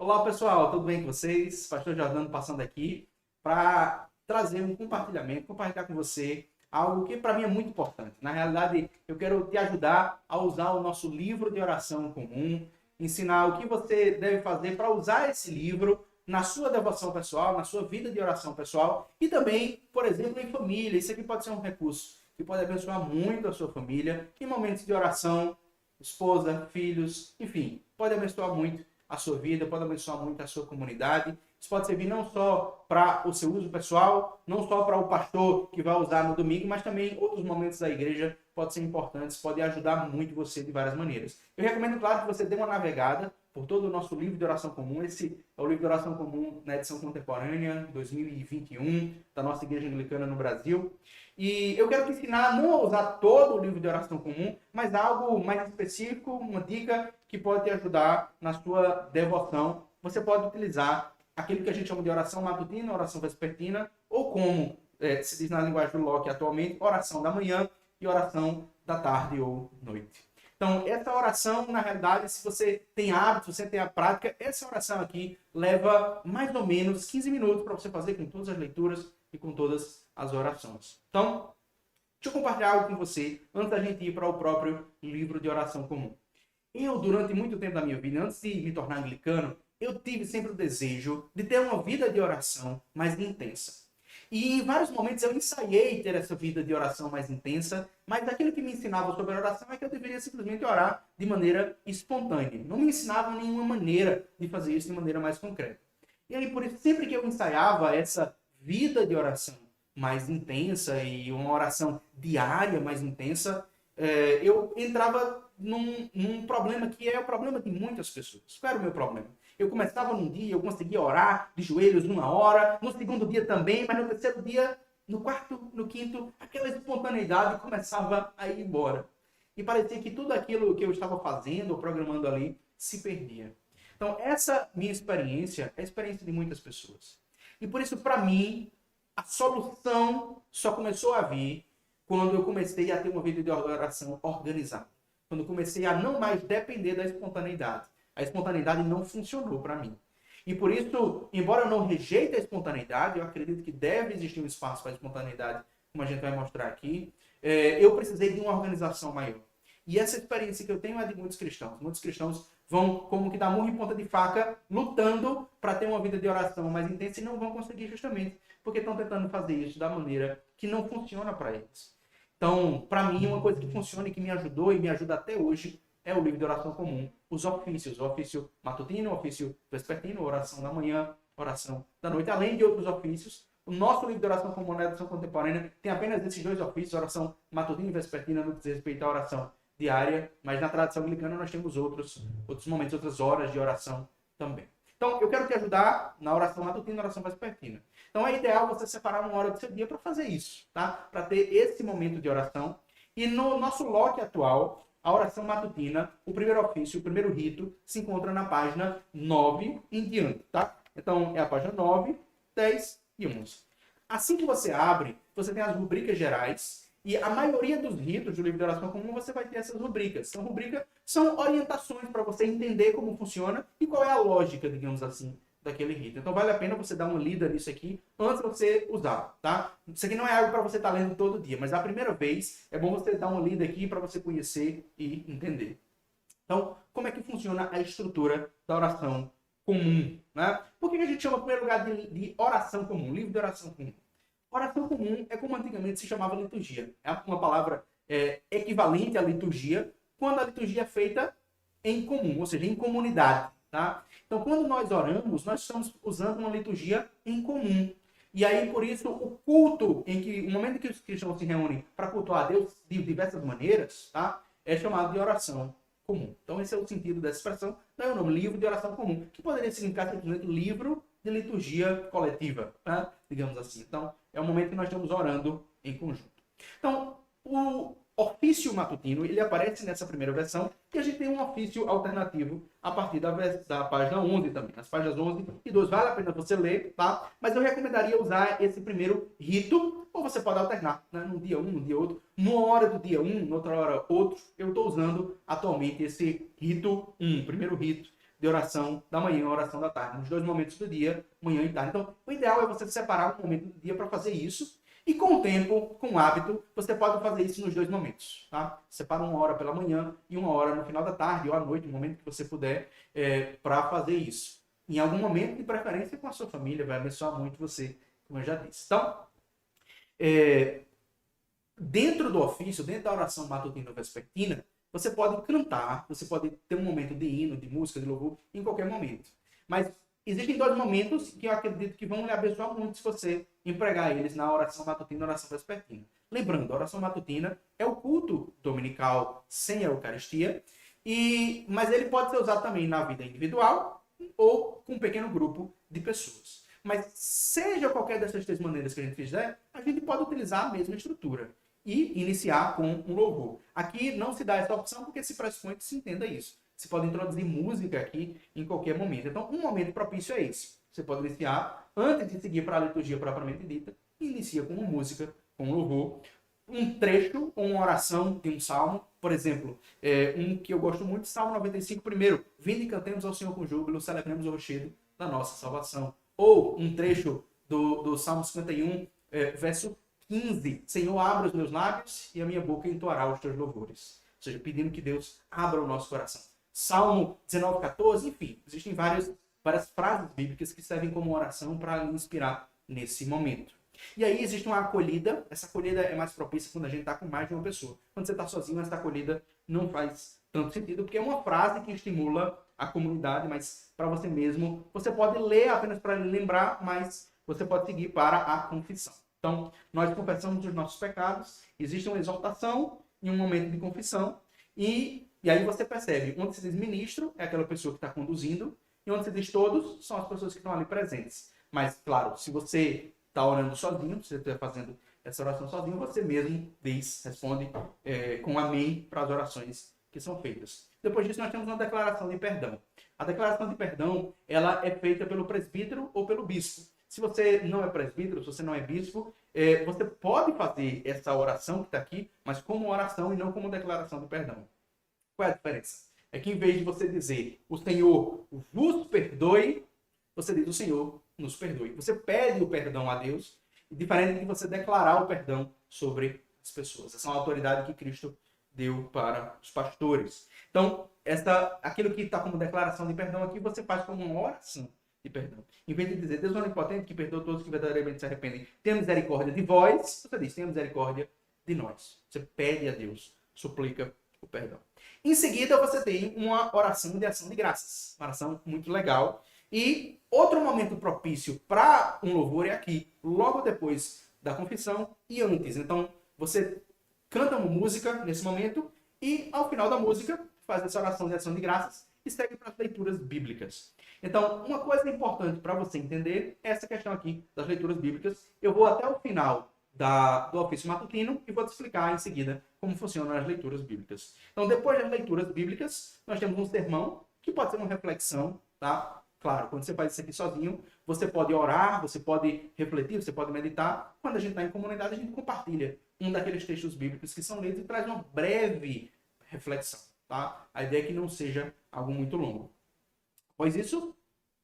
Olá pessoal, tudo bem com vocês? Pastor Jordano passando aqui para trazer um compartilhamento, compartilhar com você algo que para mim é muito importante. Na realidade, eu quero te ajudar a usar o nosso livro de oração comum, ensinar o que você deve fazer para usar esse livro na sua devoção pessoal, na sua vida de oração pessoal e também, por exemplo, em família. Isso aqui pode ser um recurso que pode abençoar muito a sua família em momentos de oração, esposa, filhos, enfim, pode abençoar muito a sua vida, pode abençoar muito a sua comunidade. Isso pode servir não só para o seu uso pessoal, não só para o pastor que vai usar no domingo, mas também outros momentos da igreja podem ser importantes, podem ajudar muito você de várias maneiras. Eu recomendo, claro, que você dê uma navegada por todo o nosso livro de oração comum. Esse é o livro de oração comum na edição contemporânea, 2021, da nossa igreja anglicana no Brasil. E eu quero te ensinar não a usar todo o livro de oração comum, mas algo mais específico, uma dica que pode te ajudar na sua devoção. Você pode utilizar aquilo que a gente chama de oração matutina, oração vespertina, ou como se diz na linguagem do Locke atualmente, oração da manhã e oração da tarde ou noite. Então, essa oração, na realidade, se você tem hábito, se você tem a prática, essa oração aqui leva mais ou menos 15 minutos para você fazer com todas as leituras e com todas as orações. Então, deixa eu compartilhar algo com você antes da gente ir para o próprio livro de oração comum. Eu, durante muito tempo da minha vida, antes de me tornar anglicano, eu tive sempre o desejo de ter uma vida de oração mais intensa. E em vários momentos eu ensaiei ter essa vida de oração mais intensa, mas aquilo que me ensinava sobre a oração é que eu deveria simplesmente orar de maneira espontânea. Não me ensinava nenhuma maneira de fazer isso de maneira mais concreta. E aí, por isso, sempre que eu ensaiava essa vida de oração mais intensa e uma oração diária mais intensa, eu entrava num problema que é o problema de muitas pessoas. Qual era o meu problema? Eu começava num dia, eu conseguia orar de joelhos 1 hora, no segundo dia também, mas no terceiro dia, no quarto, no quinto, aquela espontaneidade começava a ir embora. E parecia que tudo aquilo que eu estava fazendo ou programando ali se perdia. Então, essa minha experiência é a experiência de muitas pessoas. E por isso, para mim, a solução só começou a vir quando eu comecei a ter uma vida de oração organizada. Quando eu comecei a não mais depender da espontaneidade. A espontaneidade não funcionou para mim. E por isso, embora eu não rejeite a espontaneidade, eu acredito que deve existir um espaço para a espontaneidade, como a gente vai mostrar aqui, eu precisei de uma organização maior. E essa experiência que eu tenho é de muitos cristãos. Muitos cristãos vão como que dar murro em ponta de faca, lutando para ter uma vida de oração mais intensa e não vão conseguir justamente porque estão tentando fazer isso da maneira que não funciona para eles. Então, para mim, uma coisa que funciona e que me ajudou e me ajuda até hoje é o livro de oração comum, os ofícios, o ofício matutino, o ofício vespertino, oração da manhã, oração da noite, além de outros ofícios. O nosso livro de oração comum na edição contemporânea tem apenas esses dois ofícios, oração matutina e vespertina, no que diz respeito à oração diária, mas na tradição anglicana nós temos outros momentos, outras horas de oração também. Então, eu quero te ajudar na oração matutina e na oração vespertina. Então, é ideal você separar uma hora do seu dia para fazer isso, tá? Para ter esse momento de oração. E no nosso Locke atual, a oração matutina, o primeiro ofício, o primeiro rito, se encontra na página 9 em diante, tá? Então, é a página 9, 10 e 11. Assim que você abre, você tem as rubricas gerais, e a maioria dos ritos do livro de oração comum, você vai ter essas rubricas. Então, rubricas são orientações para você entender como funciona e qual é a lógica, digamos assim, daquele rito. Então, vale a pena você dar uma lida nisso aqui antes de você usar, tá? Isso aqui não é algo para você estar lendo todo dia, mas a primeira vez é bom você dar uma lida aqui para você conhecer e entender. Então, como é que funciona a estrutura da oração comum, né? Por que a gente chama, em primeiro lugar, de oração comum, livro de oração comum? Oração comum é como antigamente se chamava liturgia. É uma palavra equivalente à liturgia, quando a liturgia é feita em comum, ou seja, em comunidade. Tá? Então, quando nós oramos, nós estamos usando uma liturgia em comum. E aí, por isso, o culto, o momento em que os cristãos se reúnem para cultuar a Deus de diversas maneiras, tá? É chamado de oração comum. Então, esse é o sentido dessa expressão. Daí o nome, livro de oração comum, que poderia significar simplesmente livro de liturgia coletiva, tá? Digamos assim. Então, é o momento que nós estamos orando em conjunto. Então, o ofício matutino, ele aparece nessa primeira versão, e a gente tem um ofício alternativo a partir da página 11 também. As páginas 11 e 12 vale a pena você ler, tá? Mas eu recomendaria usar esse primeiro rito, ou você pode alternar, né? Num dia um, num dia outro. Numa hora do dia um, noutra hora outro. Eu estou usando atualmente esse rito 1, primeiro rito de oração da manhã e oração da tarde, nos 2 momentos do dia, manhã e tarde. Então, o ideal é você separar um momento do dia para fazer isso, e com o tempo, com o hábito, você pode fazer isso nos 2 momentos, tá? Separa 1 hora pela manhã e 1 hora no final da tarde ou à noite, no momento que você puder, para fazer isso. Em algum momento, de preferência com a sua família, vai abençoar muito você, como eu já disse. Então, dentro do ofício, dentro da oração matutina ou vespertina, você pode cantar, você pode ter um momento de hino, de música, de louvor, em qualquer momento. Mas existem 2 momentos que eu acredito que vão lhe abençoar muito se você empregar eles na oração matutina e oração vespertina. Lembrando, a oração matutina é o culto dominical sem a Eucaristia, mas ele pode ser usado também na vida individual ou com um pequeno grupo de pessoas. Mas seja qualquer dessas 3 maneiras que a gente fizer, a gente pode utilizar a mesma estrutura e iniciar com um louvor. Aqui não se dá essa opção porque se pressupõe que se entenda isso. Você pode introduzir música aqui em qualquer momento. Então, um momento propício é esse. Você pode iniciar, antes de seguir para a liturgia propriamente dita, inicia com uma música, com um louvor, um trecho ou uma oração de um salmo. Por exemplo, um que eu gosto muito, Salmo 95, primeiro. Vinde e cantemos ao Senhor com júbilo, celebremos o rochedo da nossa salvação. Ou um trecho do Salmo 51, verso 15. Senhor, abra os meus lábios e a minha boca entoará os teus louvores. Ou seja, pedindo que Deus abra o nosso coração. Salmo 19, 14, enfim. Existem várias frases bíblicas que servem como oração para inspirar nesse momento. E aí existe uma acolhida. Essa acolhida é mais propícia quando a gente está com mais de uma pessoa. Quando você está sozinho, essa acolhida não faz tanto sentido, porque é uma frase que estimula a comunidade, mas para você mesmo, você pode ler apenas para lembrar, mas você pode seguir para a confissão. Então, nós confessamos os nossos pecados, existe uma exortação em um momento de confissão, e aí você percebe, onde se diz ministro, é aquela pessoa que está conduzindo, e onde se diz todos, são as pessoas que estão ali presentes. Mas, claro, se você está orando sozinho, se você está fazendo essa oração sozinho, você mesmo responde com amém para as orações que são feitas. Depois disso, nós temos uma declaração de perdão. A declaração de perdão, ela é feita pelo presbítero ou pelo bispo. Se você não é presbítero, se você não é bispo, você pode fazer essa oração que está aqui, mas como oração e não como declaração de perdão. Qual é a diferença? É que em vez de você dizer o Senhor vos perdoe, você diz o Senhor nos perdoe. Você pede o perdão a Deus, diferente de você declarar o perdão sobre as pessoas. Essa é uma autoridade que Cristo deu para os pastores. Então, aquilo que está como declaração de perdão aqui, você faz como uma oração de perdão. Em vez de dizer, Deus onipotente, que perdoa todos que verdadeiramente se arrependem, tenha misericórdia de vós, você diz, tenha misericórdia de nós. Você pede a Deus, suplica o perdão. Em seguida, você tem uma oração de ação de graças. Uma oração muito legal. E outro momento propício para um louvor é aqui, logo depois da confissão e antes. Então, você canta uma música nesse momento e, ao final da música, faz essa oração de ação de graças e segue para as leituras bíblicas. Então, uma coisa importante para você entender é essa questão aqui das leituras bíblicas. Eu vou até o final do ofício matutino e vou te explicar em seguida como funcionam as leituras bíblicas. Então, depois das leituras bíblicas, nós temos um sermão que pode ser uma reflexão, tá? Claro, quando você faz isso aqui sozinho, você pode orar, você pode refletir, você pode meditar. Quando a gente está em comunidade, a gente compartilha um daqueles textos bíblicos que são lidos e traz uma breve reflexão, tá? A ideia é que não seja algo muito longo. Após isso,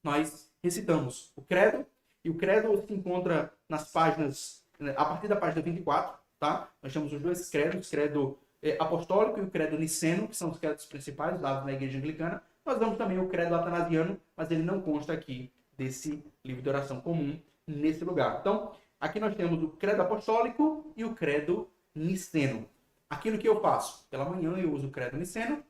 nós recitamos o credo, e o credo se encontra nas páginas, a partir da página 24, tá? Nós temos os 2 credos, o credo apostólico e o credo niceno, que são os credos principais dados na igreja anglicana. Nós damos também o credo atanasiano, mas ele não consta aqui desse livro de oração comum nesse lugar. Então, aqui nós temos o credo apostólico e o credo niceno. Aquilo que eu faço, pela manhã eu uso o credo niceno,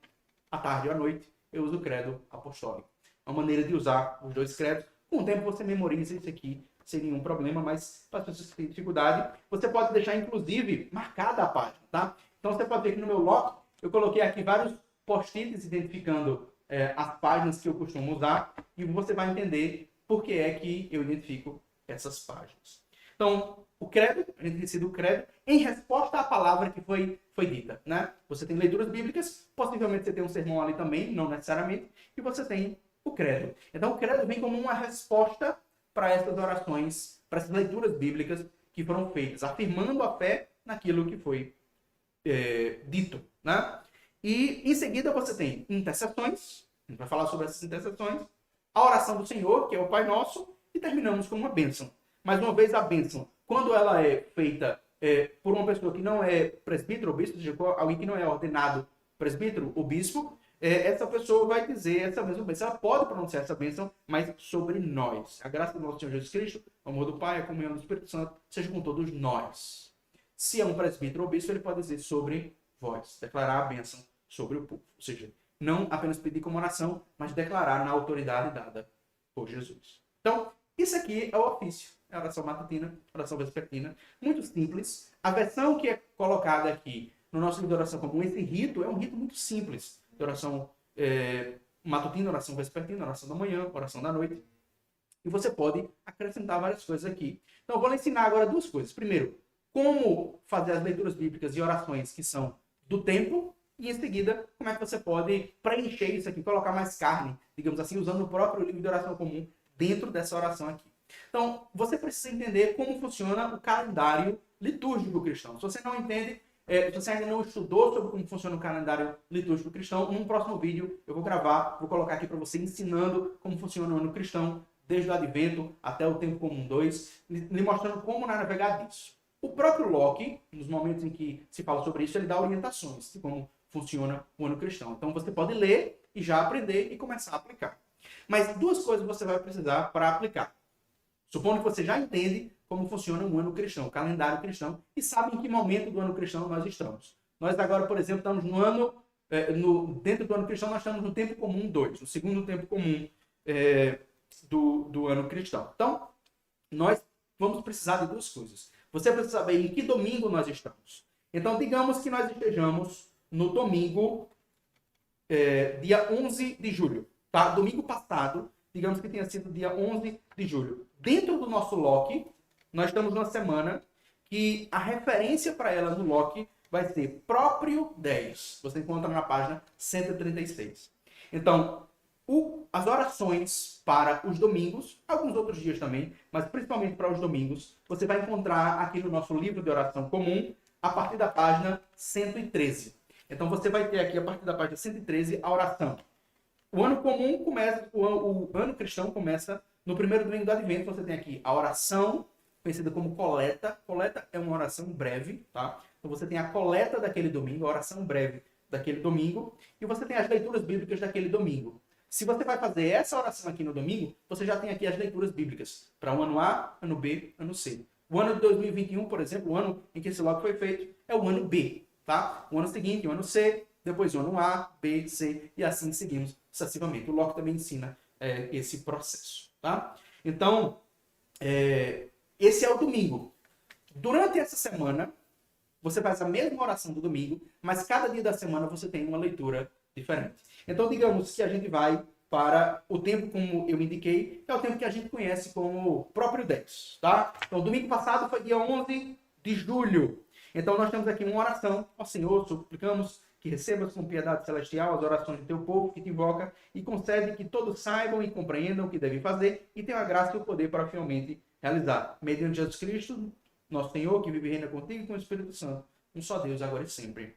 à tarde ou à noite eu uso o credo apostólico. É uma maneira de usar os 2 credos. Com o tempo você memoriza isso aqui sem nenhum problema, mas para as pessoas que têm dificuldade, você pode deixar inclusive marcada a página, tá? Então você pode ver que no meu lote eu coloquei aqui vários post-its identificando as páginas que eu costumo usar, e você vai entender por que é que eu identifico essas páginas. Então, o credo, a gente decide o credo em resposta à palavra que foi dita, né? Você tem leituras bíblicas, possivelmente você tem um sermão ali também, não necessariamente, e você tem o credo. Então, o credo vem como uma resposta para essas orações, para essas leituras bíblicas que foram feitas, afirmando a fé naquilo que foi dito, né? E, em seguida, você tem intercessões, A gente vai falar sobre essas intercessões. A oração do Senhor, que é o Pai Nosso, e terminamos com uma bênção. Mais uma vez, a bênção, quando ela é feita por uma pessoa que não é presbítero ou bispo, alguém que não é ordenado presbítero ou bispo, essa pessoa vai dizer essa mesma bênção. Ela pode pronunciar essa bênção, mas sobre nós. A graça do nosso Senhor Jesus Cristo, o amor do Pai, a comunhão do Espírito Santo, seja com todos nós. Se é um presbítero ou bispo, ele pode dizer sobre vós, declarar a bênção sobre o povo. Ou seja, não apenas pedir como oração, mas declarar na autoridade dada por Jesus. Então, isso aqui é o ofício. É a oração matutina, a oração vespertina. Muito simples. A versão que é colocada aqui no nosso livro de oração comum, esse rito, é um rito muito simples. De oração matutina, oração vespertina, oração da manhã, oração da noite. E você pode acrescentar várias coisas aqui. Então, eu vou lhe ensinar agora duas coisas. Primeiro, como fazer as leituras bíblicas e orações que são do tempo. E em seguida, como é que você pode preencher isso aqui, colocar mais carne, digamos assim, usando o próprio livro de oração comum dentro dessa oração aqui. Então, você precisa entender como funciona o calendário litúrgico cristão. Se você não entende, se você ainda não estudou sobre como funciona o calendário litúrgico cristão, num próximo vídeo eu vou gravar, vou colocar aqui para você ensinando como funciona o ano cristão, desde o Advento até o Tempo Comum 2, lhe mostrando como navegar disso. O próprio Locke, nos momentos em que se fala sobre isso, ele dá orientações de como funciona o ano cristão. Então você pode ler e já aprender e começar a aplicar. Mas duas coisas você vai precisar para aplicar. Supondo que você já entende como funciona o ano cristão, o calendário cristão, e sabe em que momento do ano cristão nós estamos. Nós agora, por exemplo, estamos no ano, dentro do ano cristão, nós estamos no Tempo Comum 2, no segundo Tempo Comum do ano cristão. Então, nós vamos precisar de duas coisas. Você precisa saber em que domingo nós estamos. Então, digamos que nós estejamos no domingo, dia 11 de julho. Tá? Domingo passado, digamos que tenha sido dia 11 de julho. Dentro do nosso Locke, nós estamos numa semana que a referência para ela no Locke vai ser próprio 10. Você encontra na página 136. Então, as orações para os domingos, alguns outros dias também, mas principalmente para os domingos, você vai encontrar aqui no nosso livro de oração comum, a partir da página 113. Então você vai ter aqui, a partir da página 113, a oração. O ano comum começa, o ano cristão começa no primeiro domingo do Advento. Você tem aqui a oração, conhecida como coleta. Coleta é uma oração breve, tá? Então você tem a coleta daquele domingo, a oração breve daquele domingo, e você tem as leituras bíblicas daquele domingo. Se você vai fazer essa oração aqui no domingo, você já tem aqui as leituras bíblicas para o ano A, ano B, ano C. O ano de 2021, por exemplo, o ano em que esse logo foi feito, é o ano B, tá? O ano seguinte, o ano C, depois o ano A, B, C, e assim seguimos sucessivamente. O Locke também ensina esse processo, tá? Então, esse é o domingo. Durante essa semana, você faz a mesma oração do domingo, mas cada dia da semana você tem uma leitura diferente. Então, digamos que a gente vai para o tempo, como eu indiquei, que é o tempo que a gente conhece como próprio 10, tá? Então, domingo passado foi dia 11 de julho. Então, nós temos aqui uma oração. Ó Senhor, suplicamos que recebas com piedade celestial as orações do teu povo que te invoca e concede que todos saibam e compreendam o que devem fazer e tenham a graça e o poder para finalmente realizar. Mediante Jesus Cristo, nosso Senhor, que vive e reina contigo e com o Espírito Santo, um só Deus, agora e sempre.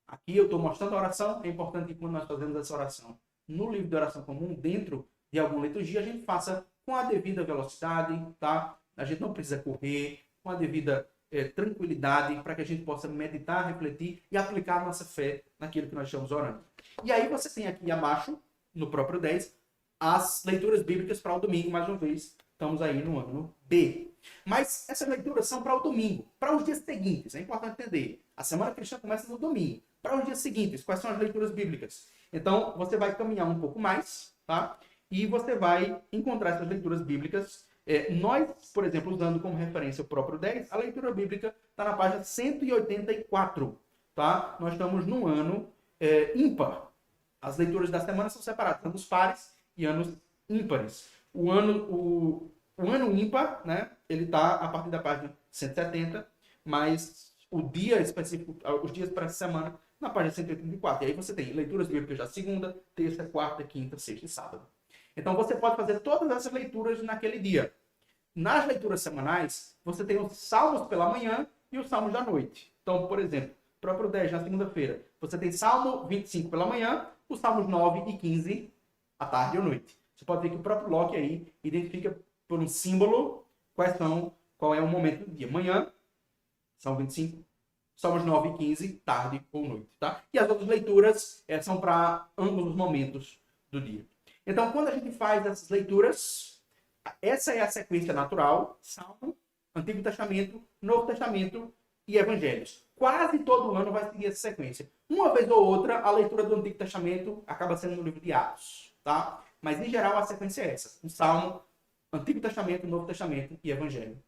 Aqui eu estou mostrando a oração. É importante que quando nós fazemos essa oração no livro de oração comum, dentro de alguma liturgia, a gente faça com a devida velocidade, tá? A gente não precisa correr, com a devida tranquilidade, para que a gente possa meditar, refletir e aplicar a nossa fé naquilo que nós estamos orando. E aí você tem aqui abaixo, no próprio 10, as leituras bíblicas para o domingo, mais uma vez. Estamos aí no ano B. Mas essas leituras são para o domingo, para os dias seguintes. É importante entender. A semana cristã começa no domingo. Para os dias seguintes, quais são as leituras bíblicas? Então, você vai caminhar um pouco mais, tá? E você vai encontrar essas leituras bíblicas. Nós, por exemplo, usando como referência o próprio 10, a leitura bíblica está na página 184, tá? Nós estamos no ano ímpar. As leituras da semana são separadas, anos pares e anos ímpares. O ano ímpar, né? Ele está a partir da página 170, mas o dia específico, os dias para essa semana, na página 184. E aí você tem leituras bíblicas da segunda, terça, quarta, quinta, sexta e sábado. Então você pode fazer todas essas leituras naquele dia. Nas leituras semanais, você tem os salmos pela manhã e os salmos da noite. Então, por exemplo, próprio 10 na segunda-feira, você tem Salmo 25 pela manhã, os Salmos 9 e 15, à tarde ou noite. Você pode ver que o próprio Locke aí identifica por um símbolo qual é o momento do dia. Manhã, Salmo 25, Salmos 9 e 15, tarde ou noite. Tá? E as outras leituras são para ambos os momentos do dia. Então, quando a gente faz essas leituras, essa é a sequência natural: Salmo, Antigo Testamento, Novo Testamento e Evangelhos. Quase todo ano vai seguir essa sequência. Uma vez ou outra, a leitura do Antigo Testamento acaba sendo no livro de Atos. Tá? Mas, em geral, a sequência é essa: um Salmo, Antigo Testamento, Novo Testamento e Evangelho.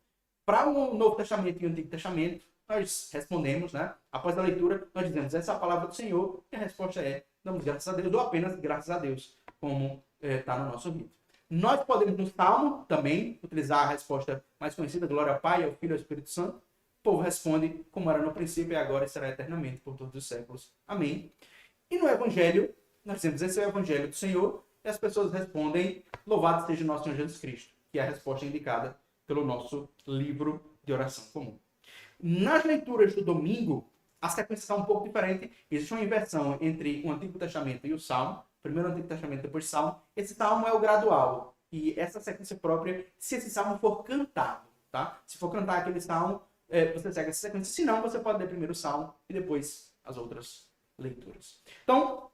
Para o Novo Testamento e o Antigo Testamento, nós respondemos, né? Após a leitura, nós dizemos: essa é a palavra do Senhor, e a resposta é: damos graças a Deus, ou apenas graças a Deus, como está no nosso rito. Nós podemos, no Salmo, também utilizar a resposta mais conhecida: glória ao Pai, ao Filho e ao Espírito Santo. O povo responde: como era no princípio, e agora e será eternamente, por todos os séculos. Amém. E no Evangelho, nós dizemos: esse é o Evangelho do Senhor, e as pessoas respondem: louvado seja o nosso Senhor Jesus Cristo, que é a resposta indicada pelo nosso livro de oração comum. Nas leituras do domingo, a sequência está um pouco diferente. Existe uma inversão entre o Antigo Testamento e o Salmo. Primeiro o Antigo Testamento, depois o Salmo. Esse Salmo é o gradual. E essa sequência própria, se esse Salmo for cantado, tá? Se for cantar aquele Salmo, você segue essa sequência. Se não, você pode ler primeiro o Salmo e depois as outras leituras. Então,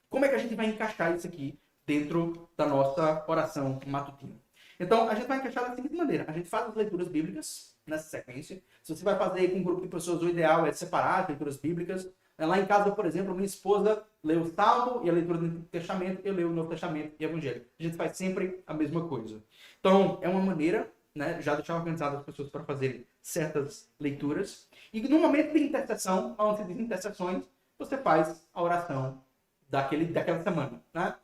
como é que a gente vai encaixar isso aqui dentro da nossa oração matutina? Então, a gente vai encaixar da seguinte maneira: a gente faz as leituras bíblicas nessa sequência. Se você vai fazer com um grupo de pessoas, o ideal é separar as leituras bíblicas. Lá em casa, por exemplo, minha esposa lê o Salmo e a leitura do Antigo Testamento, eu leio o Novo Testamento e o Evangelho. A gente faz sempre a mesma coisa. Então, é uma maneira, né, já deixar organizado as pessoas para fazerem certas leituras. E no momento de intercessão, onde se diz intercessões, você faz a oração daquela semana, né?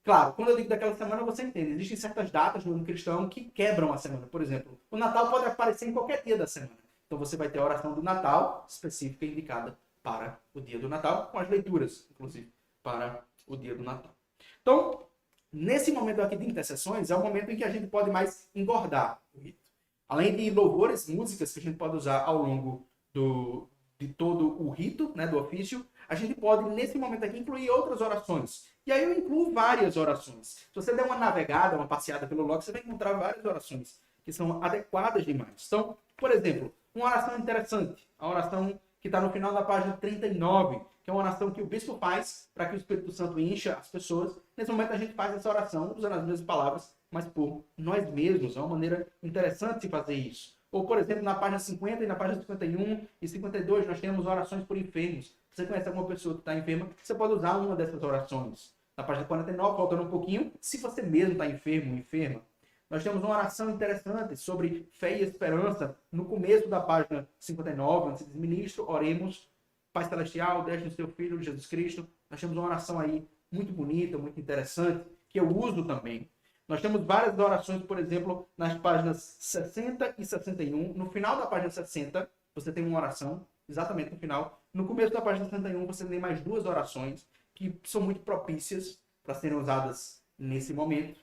Claro, quando eu digo daquela semana, você entende. Existem certas datas no ano cristão que quebram a semana. Por exemplo, o Natal pode aparecer em qualquer dia da semana. Então você vai ter a oração do Natal específica indicada para o dia do Natal, com as leituras, inclusive, para o dia do Natal. Então, nesse momento aqui de intercessões, é o momento em que a gente pode mais engordar o rito. Além de louvores, músicas que a gente pode usar ao longo de todo o rito, né, do ofício, a gente pode, nesse momento aqui, incluir outras orações. E aí eu incluo várias orações. Se você der uma navegada, uma passeada pelo Locke, você vai encontrar várias orações que são adequadas demais. Então, por exemplo, uma oração interessante, a oração que está no final da página 39, que é uma oração que o bispo faz para que o Espírito Santo encha as pessoas. Nesse momento a gente faz essa oração usando as mesmas palavras, mas por nós mesmos. É uma maneira interessante de fazer isso. Ou, por exemplo, na página 50 e na página 51 e 52, nós temos orações por enfermos. Você conhece alguma pessoa que está enferma, você pode usar uma dessas orações. Na página 49, faltando um pouquinho, se você mesmo está enfermo ou enferma. Nós temos uma oração interessante sobre fé e esperança no começo da página 59, onde se diz: ministro, oremos, Pai Celestial, deixe o seu Filho, Jesus Cristo. Nós temos uma oração aí muito bonita, muito interessante, que eu uso também. Nós temos várias orações, por exemplo, nas páginas 60 e 61. No final da página 60, você tem uma oração, exatamente no final. No começo da página 61, você tem mais duas orações que são muito propícias para serem usadas nesse momento.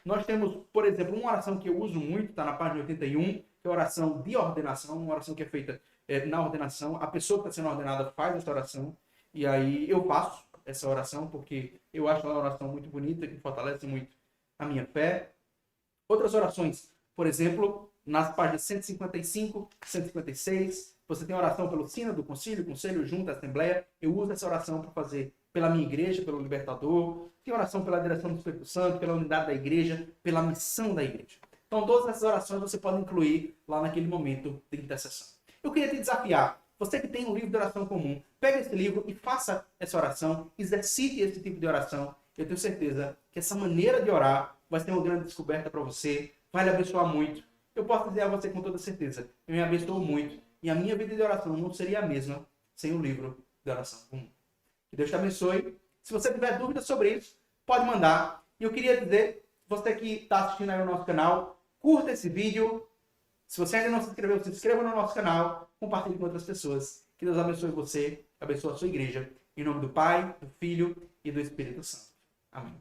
Nós temos, por exemplo, uma oração que eu uso muito, está na página 81, que é a oração de ordenação, uma oração que é feita na ordenação. A pessoa que está sendo ordenada faz essa oração, e aí eu faço essa oração, porque eu acho uma oração muito bonita, que fortalece muito a minha fé. Outras orações, por exemplo, nas páginas 155, 156, você tem a oração pelo sínodo, conselho, junta, assembleia. Eu uso essa oração para fazer pela minha igreja, pelo libertador. Tem oração pela direção do Espírito Santo, pela unidade da igreja, pela missão da igreja. Então, todas essas orações você pode incluir lá naquele momento de intercessão. Eu queria te desafiar, você que tem um livro de oração comum, pega esse livro e faça essa oração, exercite esse tipo de oração. Eu tenho certeza que essa maneira de orar vai ser uma grande descoberta para você, vai lhe abençoar muito. Eu posso dizer a você com toda certeza, eu me abençoo muito, e a minha vida de oração não seria a mesma sem o livro de oração comum. Que Deus te abençoe. Se você tiver dúvidas sobre isso, pode mandar. E eu queria dizer, você que está assistindo aí no nosso canal, curta esse vídeo. Se você ainda não se inscreveu, se inscreva no nosso canal, compartilhe com outras pessoas. Que Deus abençoe você, abençoe a sua igreja. Em nome do Pai, do Filho e do Espírito Santo. Amém.